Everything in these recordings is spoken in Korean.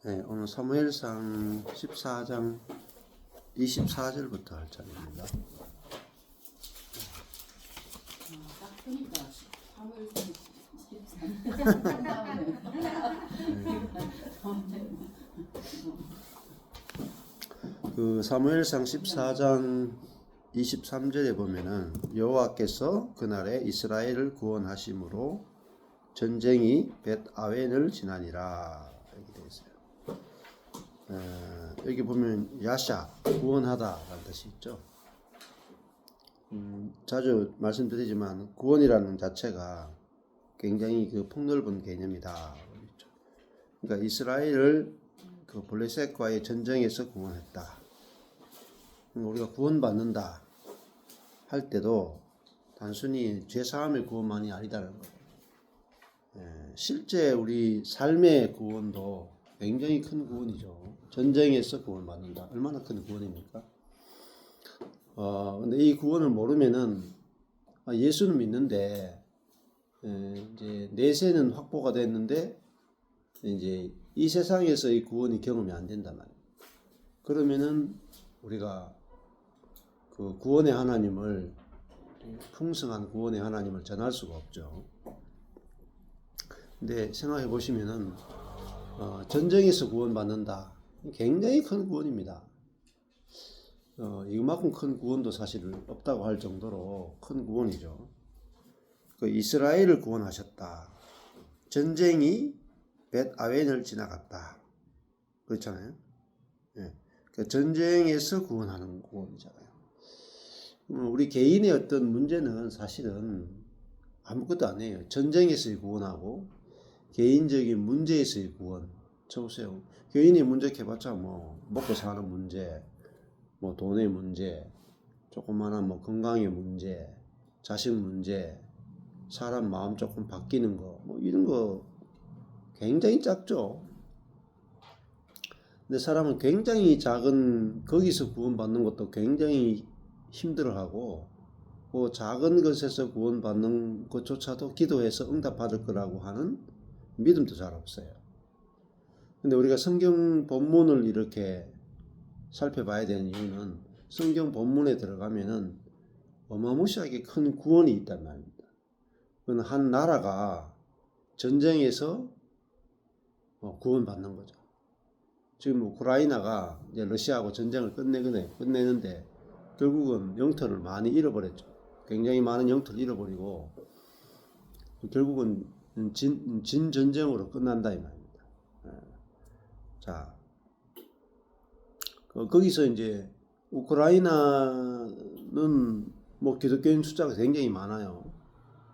네, 오늘 사무엘상 14장 24절부터 할 차례입니다. 딱 보니까 사무엘상 14장 그 사무엘상 14장 23절에 보면은 여호와께서 그날에 이스라엘을 구원하심으로 전쟁이 벳아웬을 지나니라 이렇게 되어 있어요. 여기 보면 야샤 구원하다라는 뜻이 있죠. 자주 말씀드리지만 구원이라는 자체가 굉장히 그 폭넓은 개념이다. 그러니까 이스라엘을 그 블레셋과의 전쟁에서 구원했다. 우리가 구원받는다 할 때도 단순히 죄사함의 구원만이 아니다는 거예요. 실제 우리 삶의 구원도 굉장히 큰 구원이죠. 전쟁에서 구원받는다. 얼마나 큰 구원입니까? 근데 이 구원을 모르면은 예수는 믿는데 이제 내세는 확보가 됐는데 이제 이 세상에서의 구원이 경험이 안 된단 말이에요. 그러면은 우리가 그 구원의 하나님을 풍성한 구원의 하나님을 전할 수가 없죠. 근데 생각해 보시면은 전쟁에서 구원받는다. 굉장히 큰 구원입니다. 이만큼 큰 구원도 사실 없다고 할 정도로 큰 구원이죠. 그 이스라엘을 구원하셨다. 전쟁이 벳아웬을 지나갔다. 그렇잖아요. 예. 그 전쟁에서 구원하는 구원이잖아요. 우리 개인의 어떤 문제는 사실은 아무것도 아니에요. 전쟁에서의 구원하고 개인적인 문제에서의 구원. 쳐보세요. 개인의 문제 해봤자 뭐 먹고 사는 문제, 뭐 돈의 문제, 조그마한 뭐 건강의 문제, 자식 문제, 사람 마음 조금 바뀌는 거, 뭐 이런 거 굉장히 작죠. 근데 사람은 굉장히 작은 거기서 구원받는 것도 굉장히 힘들어하고 그 작은 것에서 구원받는 것조차도 기도해서 응답받을 거라고 하는 믿음도 잘 없어요. 근데 우리가 성경 본문을 이렇게 살펴봐야 되는 이유는 성경 본문에 들어가면은 어마무시하게 큰 구원이 있단 말입니다. 그건 한 나라가 전쟁에서 구원받는 거죠. 지금 우크라이나가 이제 러시아하고 전쟁을 끝내는데 결국은 영토를 많이 잃어버렸죠. 굉장히 많은 영토를 잃어버리고 결국은 진 전쟁으로 끝난다 이 말입니다. 자, 거기서 이제 우크라이나는 뭐 기독교인 숫자가 굉장히 많아요.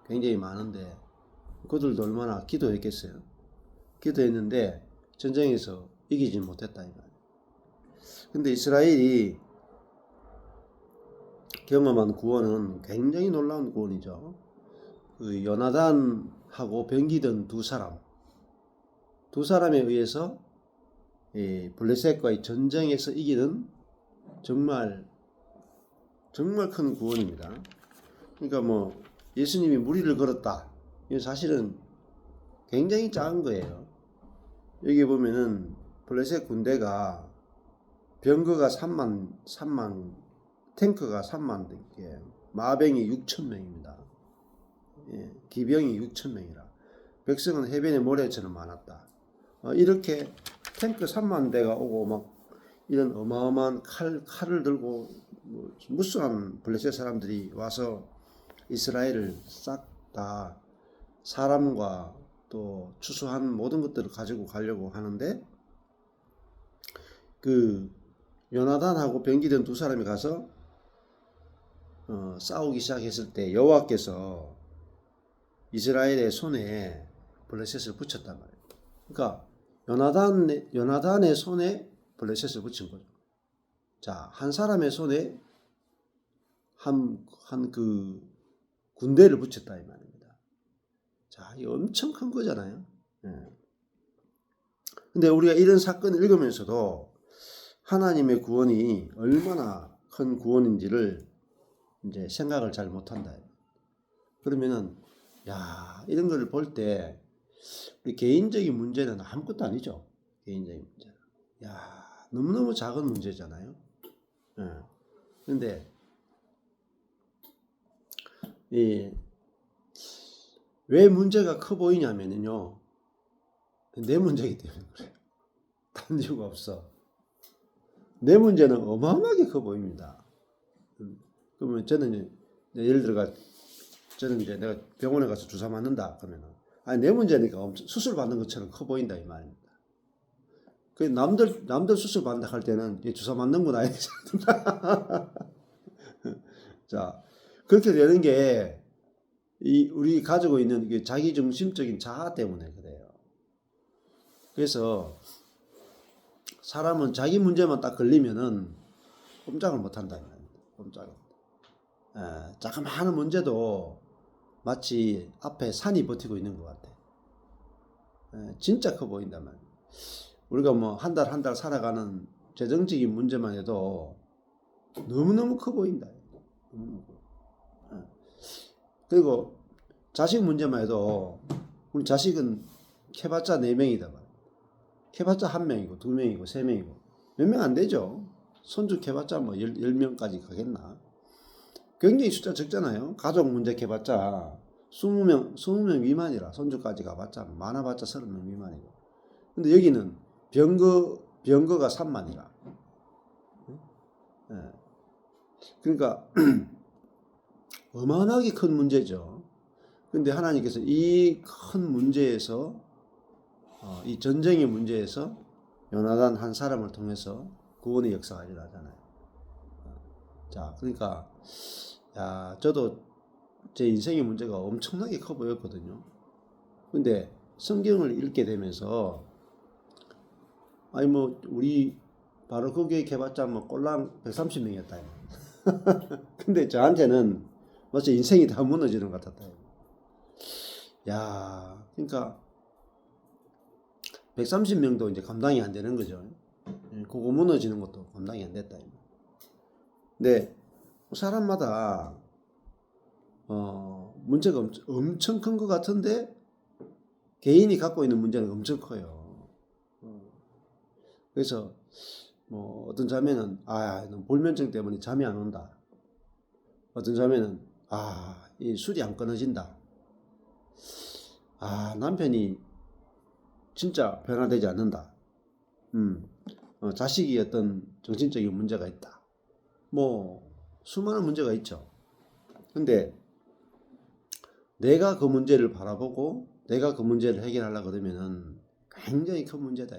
굉장히 많은데 그들도 얼마나 기도했겠어요. 기도했는데 전쟁에서 이기지 못했다 이 말이에요. 근데 이스라엘이 경험한 구원은 굉장히 놀라운 구원이죠. 그 요나단하고 병기던 두 사람에 의해서 블레셋과의 전쟁에서 이기는 정말 큰 구원입니다. 그러니까 뭐 예수님이 무리를 걸었다. 이건 사실은 굉장히 작은 거예요. 여기 보면은 블레셋 군대가 병거가 3만 탱크가 3만 개, 마병이 6천 명입니다. 기병이 6천 명이라. 백성은 해변의 모래처럼 많았다. 이렇게 탱크 3만 대가 오고 막 이런 어마어마한 칼을 들고 무수한 블레셋 사람들이 와서 이스라엘을 싹 다 사람과 또 추수한 모든 것들을 가지고 가려고 하는데 그 요나단하고 병기던 두 사람이 가서 싸우기 시작했을 때 여호와께서 이스라엘의 손에 블레셋을 붙였단 말이에요. 그러니까 요나단의 손에 블레셋을 붙인 거죠. 자, 한 사람의 손에 한 그 군대를 붙였다 이 말입니다. 자, 이 엄청 큰 거잖아요. 근데 우리가 이런 사건을 읽으면서도 하나님의 구원이 얼마나 큰 구원인지를 이제 생각을 잘 못한다. 그러면은 이런 걸 볼 때 우리 개인적인 문제는 아무것도 아니죠. 개인적인 문제. 야, 너무너무 작은 문제잖아요. 예. 근데 왜 문제가 커 보이냐면요. 내 문제이기 때문에 그래요. 다른 이유가 없어. 내 문제는 어마어마하게 커 보입니다. 그러면 저는 예를 들어가 저는 이제 내가 병원에 가서 주사 맞는다 그러면은 아니 내 문제니까 엄청 수술 받는 것처럼 커 보인다 이 말입니다. 그 남들 수술 받는다 할 때는 이 주사 맞는구나 이렇게 생각합니다. 자 그렇게 되는 게 우리 가지고 있는 자기 중심적인 자아 때문에 그래요. 그래서 사람은 자기 문제만 딱 걸리면은 꼼짝을 못 한다 이 말입니다. 꼼짝을. 자그마한 문제도 마치 앞에 산이 버티고 있는 것 같아. 진짜 커 보인단 말이야. 우리가 뭐 한 달 한 달 살아가는 재정적인 문제만 해도 너무너무 커 보인다. 그리고 자식 문제만 해도 우리 자식은 캐봤자 4명이다. 캐봤자 1명이고 2명이고 3명이고 몇 명 안 되죠. 손주 캐봤자 뭐 10명까지 가겠나. 굉장히 숫자 적잖아요. 가족 문제 캐봤자 20명 미만이라 손주까지 가봤자 많아봤자 30명 미만이고. 근데 여기는 병거가 3만이라. 그러니까 어마어마하게 큰 문제죠. 근데 하나님께서 이 큰 문제에서 이 전쟁의 문제에서 요나단 한 사람을 통해서 구원의 역사가 일어나잖아요. 자, 그러니까 야, 저도 제 인생의 문제가 엄청나게 커 보였거든요. 근데 성경을 읽게 되면서 아니 뭐 우리 바로 그 교회 개봤자 뭐 꼴랑 130명이었다. 근데 저한테는 마치 인생이 다 무너지는 것 같았다. 야, 그러니까 130명도 이제 감당이 안 되는 거죠. 그거 무너지는 것도 감당이 안 됐다. 근데 사람마다 문제가 엄청 큰 것 같은데 개인이 갖고 있는 문제는 엄청 커요. 그래서 뭐 어떤 자매는 불면증 때문에 잠이 안 온다. 어떤 자매는 이 술이 안 끊어진다. 남편이 진짜 변화되지 않는다. 자식이 어떤 정신적인 문제가 있다. 뭐 수많은 문제가 있죠. 근데 내가 그 문제를 바라보고 내가 그 문제를 해결하려고 그러면은 굉장히 큰 문제다.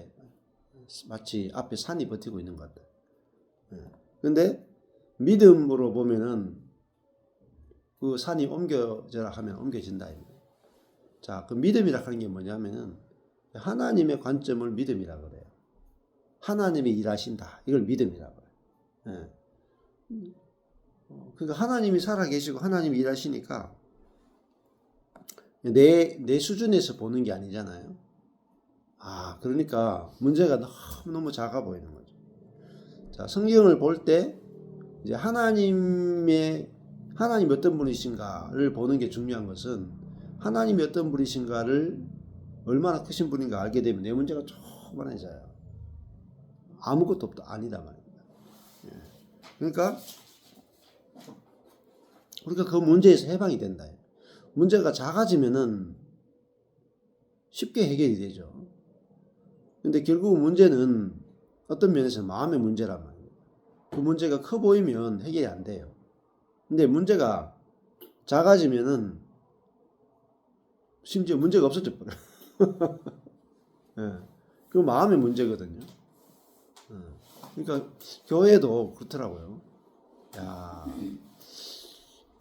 마치 앞에 산이 버티고 있는 것 같다. 근데 믿음으로 보면은 그 산이 옮겨져라 하면 옮겨진다. 자, 그 믿음이라 하는 게 뭐냐면은 하나님의 관점을 믿음이라 그래요. 하나님이 일하신다. 이걸 믿음이라 그래요. 그러니까 하나님이 살아계시고 하나님이 일하시니까 내 수준에서 보는 게 아니잖아요. 그러니까 문제가 너무 작아 보이는 거죠. 자, 성경을 볼 때 이제 하나님이 어떤 분이신가를 보는 게 중요한 것은 하나님이 어떤 분이신가를 얼마나 크신 분인가 알게 되면 내 문제가 조그만해져요. 아무것도 아니다 말입니다. 그러니까 우리가 그 문제에서 해방이 된다. 문제가 작아지면은 쉽게 해결이 되죠. 근데 결국 문제는 어떤 면에서 마음의 문제란 말이에요. 그 문제가 커 보이면 해결이 안 돼요. 근데 문제가 작아지면은 심지어 문제가 없어져 버려요. 그 마음의 문제거든요. 그러니까 교회도 그렇더라고요. 야,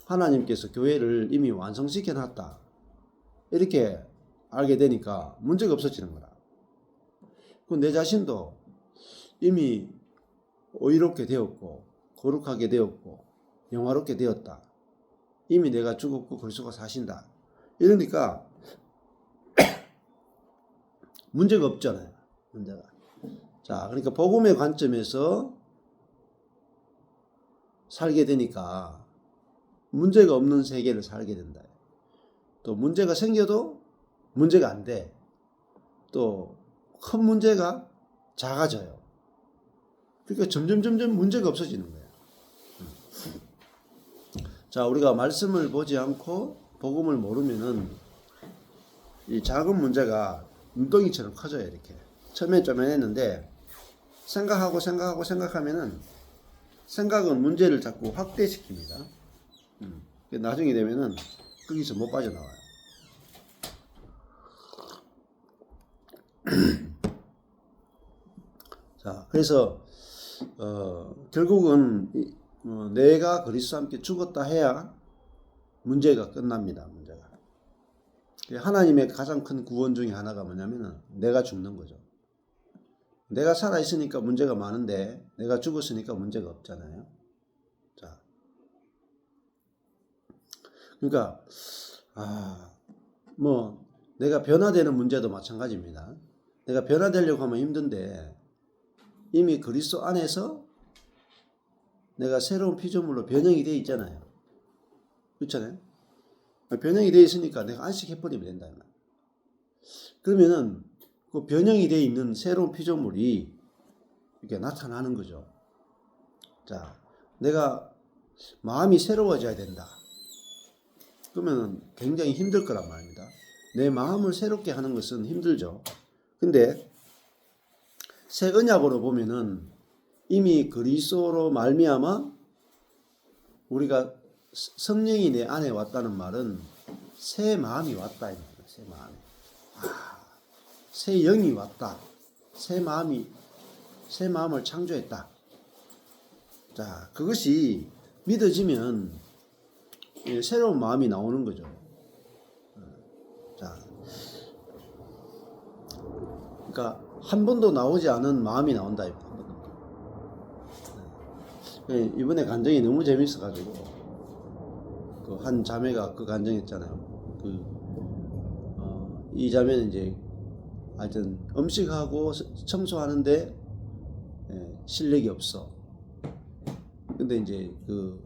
하나님께서 교회를 이미 완성시켜 놨다. 이렇게 알게 되니까 문제가 없어지는 거라. 내 자신도 이미 의롭게 되었고 거룩하게 되었고 영화롭게 되었다. 이미 내가 죽었고 그리스도가 사신다. 이러니까 문제가 없잖아요. 문제가. 자, 그러니까 복음의 관점에서 살게 되니까 문제가 없는 세계를 살게 된다. 또 문제가 생겨도 문제가 안 돼. 또 큰 문제가 작아져요. 그러니까 점점 문제가 없어지는 거예요. 자, 우리가 말씀을 보지 않고 복음을 모르면은 이 작은 문제가 눈덩이처럼 커져요. 이렇게 처음엔 쪼매냈는데 생각하면은 생각은 문제를 자꾸 확대시킵니다. 나중에 되면은 거기서 못 빠져나와요. 자, 그래서 결국은 내가 그리스도와 함께 죽었다 해야 문제가 끝납니다. 문제가. 하나님의 가장 큰 구원 중에 하나가 뭐냐면은 내가 죽는 거죠. 내가 살아 있으니까 문제가 많은데 내가 죽었으니까 문제가 없잖아요. 자, 그러니까 뭐 내가 변화되는 문제도 마찬가지입니다. 내가 변화되려고 하면 힘든데 이미 그리스도 안에서 내가 새로운 피조물로 변형이 되어 있잖아요. 그렇잖아요. 변형이 되어 있으니까 내가 안식해버리면 된다. 그러면은 그 변형이 되어 있는 새로운 피조물이 이렇게 나타나는 거죠. 자, 내가 마음이 새로워져야 된다. 그러면 굉장히 힘들 거란 말입니다. 내 마음을 새롭게 하는 것은 힘들죠. 근데 새 언약으로 보면은 이미 그리스도로 말미암아 우리가 성령이 내 안에 왔다는 말은 새 마음이 왔다. 새 마음이. 새 영이 왔다. 새 마음을 창조했다. 자, 그것이 믿어지면 새로운 마음이 나오는 거죠. 자, 그러니까 한 번도 나오지 않은 마음이 나온다. 이번에 간증이 너무 재밌어가지고 그 한 자매가 그 간증했잖아요. 이 자매는 이제 하여튼 음식하고 청소하는데 실력이 없어. 근데 이제 그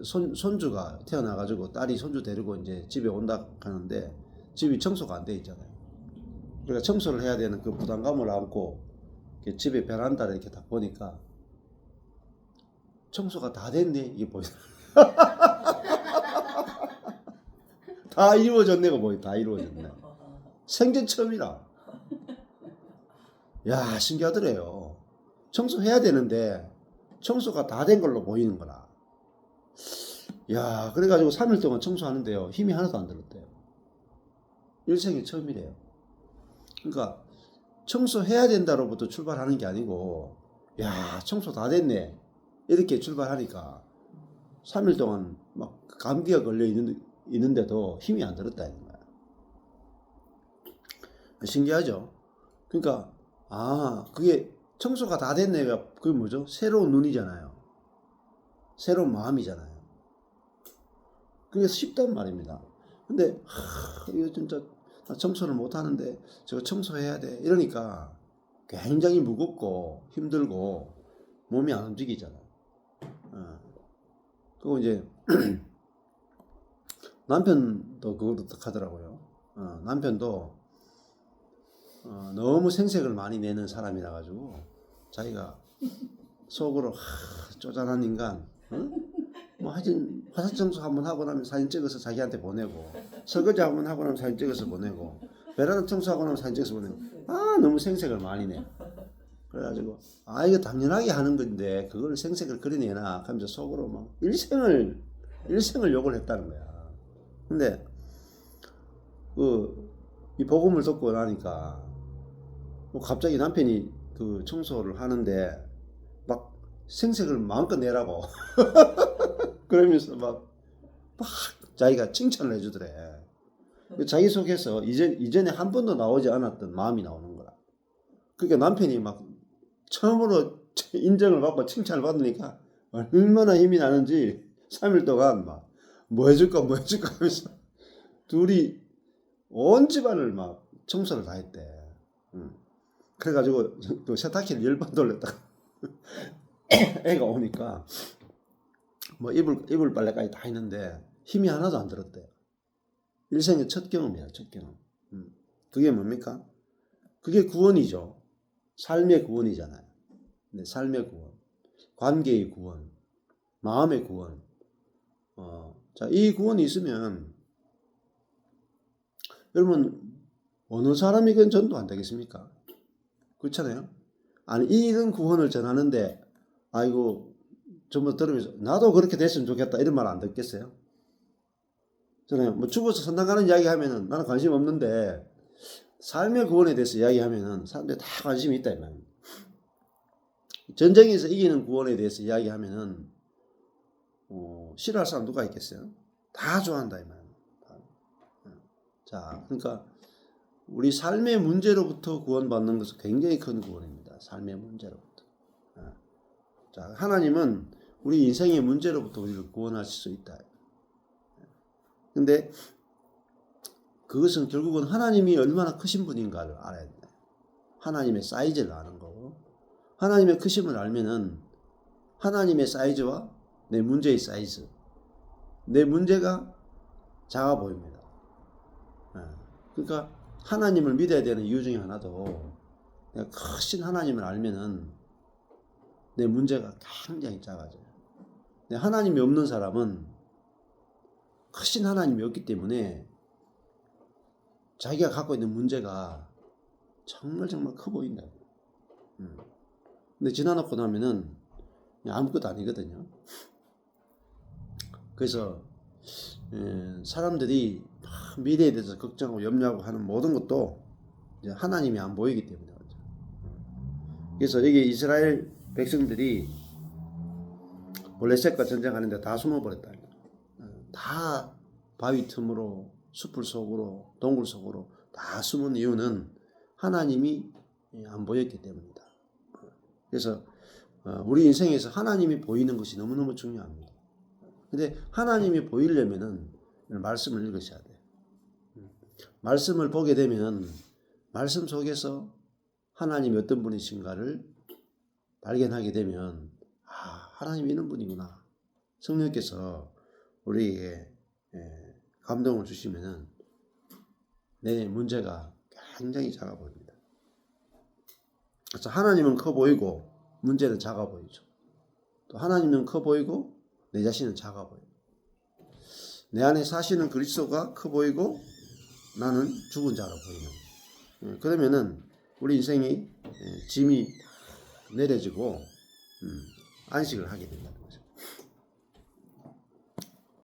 손주가 태어나가지고 딸이 손주 데리고 이제 집에 온다 하는데 집이 청소가 안 돼 있잖아요. 그러니까 청소를 해야 되는 그 부담감을 안고 집에 베란다를 이렇게 딱 보니까 청소가 다 됐네. 이게 보여. 다 이루어졌네가 보여. 다 이루어졌네. 생전 처음이라. 야, 신기하더래요. 청소해야 되는데 청소가 다 된 걸로 보이는 거라. 야, 그래가지고 3일 동안 청소하는데요. 힘이 하나도 안 들었대요. 일생이 처음이래요. 그러니까 청소해야 된다로부터 출발하는 게 아니고, 야, 청소 다 됐네. 이렇게 출발하니까 3일 동안 막 감기가 걸려 있는데도 힘이 안 들었다는 거야. 신기하죠? 그러니까 그게 청소가 다 됐네가 그게 뭐죠? 새로운 눈이잖아요. 새로운 마음이잖아요. 그게 쉽단 말입니다. 근데 이거 진짜 나 청소를 못 하는데 저거 청소해야 돼. 이러니까 굉장히 무겁고 힘들고 몸이 안 움직이잖아. 그리고 이제 남편도 그걸 하더라고요. 남편도 너무 생색을 많이 내는 사람이라 가지고 자기가 속으로 쪼잔한 인간, 뭐 하여튼 화사청소 한번 하고 나면 사진 찍어서 자기한테 보내고, 설거지 한번 하고 나면 사진 찍어서 보내고, 베란다 청소하고 나면 사진 찍어서 보내고, 너무 생색을 많이 내. 그래가지고 이거 당연하게 하는 건데 그걸 생색을 그리 내나 하면서 속으로 막 일생을 욕을 했다는 거야. 근데 이 복음을 듣고 나니까 갑자기 남편이 그 청소를 하는데 막 생색을 마음껏 내라고 그러면서 막 자기가 칭찬을 해주더래. 자기 속에서 이전에 한 번도 나오지 않았던 마음이 나오는 거라. 그러니까 남편이 막 처음으로 인정을 받고 칭찬을 받으니까 얼마나 힘이 나는지 3일 동안 막 뭐 해줄까 하면서 둘이 온 집안을 막 청소를 다 했대. 그래가지고 또 세탁기를 10번 돌렸다가 애가 오니까 뭐 이불 빨래까지 다 했는데 힘이 하나도 안 들었대. 일생의 첫 경험이야, 첫 경험. 그게 뭡니까? 그게 구원이죠. 삶의 구원이잖아요. 네, 삶의 구원, 관계의 구원, 마음의 구원. 자, 이 구원이 있으면 여러분 어느 사람이건 전도 안 되겠습니까? 그렇잖아요. 아니 이런 구원을 전하는데 아이고 전부 들으면서 나도 그렇게 됐으면 좋겠다 이런 말 안 듣겠어요? 저는 뭐 죽어서 선당 가는 이야기 하면은 나는 관심 없는데 삶의 구원에 대해서 이야기하면은 사람들이 다 관심이 있다 이 말입니다. 전쟁에서 이기는 구원에 대해서 이야기하면은 싫어할 사람 누가 있겠어요? 다 좋아한다 이 말입니다. 자, 그러니까 우리 삶의 문제로부터 구원받는 것은 굉장히 큰 구원입니다. 삶의 문제로부터. 자, 하나님은 우리 인생의 문제로부터 우리를 구원하실 수 있다. 근데 그것은 결국은 하나님이 얼마나 크신 분인가를 알아야 돼요. 하나님의 사이즈를 아는 거고, 하나님의 크심을 알면은 하나님의 사이즈와 내 문제의 사이즈, 내 문제가 작아 보입니다. 그러니까 하나님을 믿어야 되는 이유 중에 하나도 내가 크신 하나님을 알면은 내 문제가 굉장히 작아져요. 근데 하나님이 없는 사람은 크신 하나님이 없기 때문에 자기가 갖고 있는 문제가 정말 커 보인다. 근데 지나놓고 나면은 아무것도 아니거든요. 그래서 사람들이 미래에 대해서 걱정하고 염려하고 하는 모든 것도 이제 하나님이 안 보이기 때문에 그렇죠. 그래서 여기 이스라엘 백성들이 블레셋과 전쟁하는데 다 숨어버렸다. 다 바위 틈으로 숲을 속으로 동굴 속으로 다 숨은 이유는 하나님이 안 보였기 때문이다. 그래서 우리 인생에서 하나님이 보이는 것이 너무너무 중요합니다. 근데 하나님이 보이려면은 말씀을 읽으셔야 돼요. 말씀을 보게 되면 말씀 속에서 하나님이 어떤 분이신가를 발견하게 되면 하나님이 이런 분이구나. 성령께서 우리에게 감동을 주시면은 내 문제가 굉장히 작아 보입니다. 그래서 하나님은 커 보이고 문제는 작아 보이죠. 또 하나님은 커 보이고 내 자신은 작아 보여요. 내 안에 사시는 그리스도가 커 보이고 나는 죽은 자로 보이는. 그러면은 우리 인생이 짐이 내려지고 안식을 하게 된다는 거죠.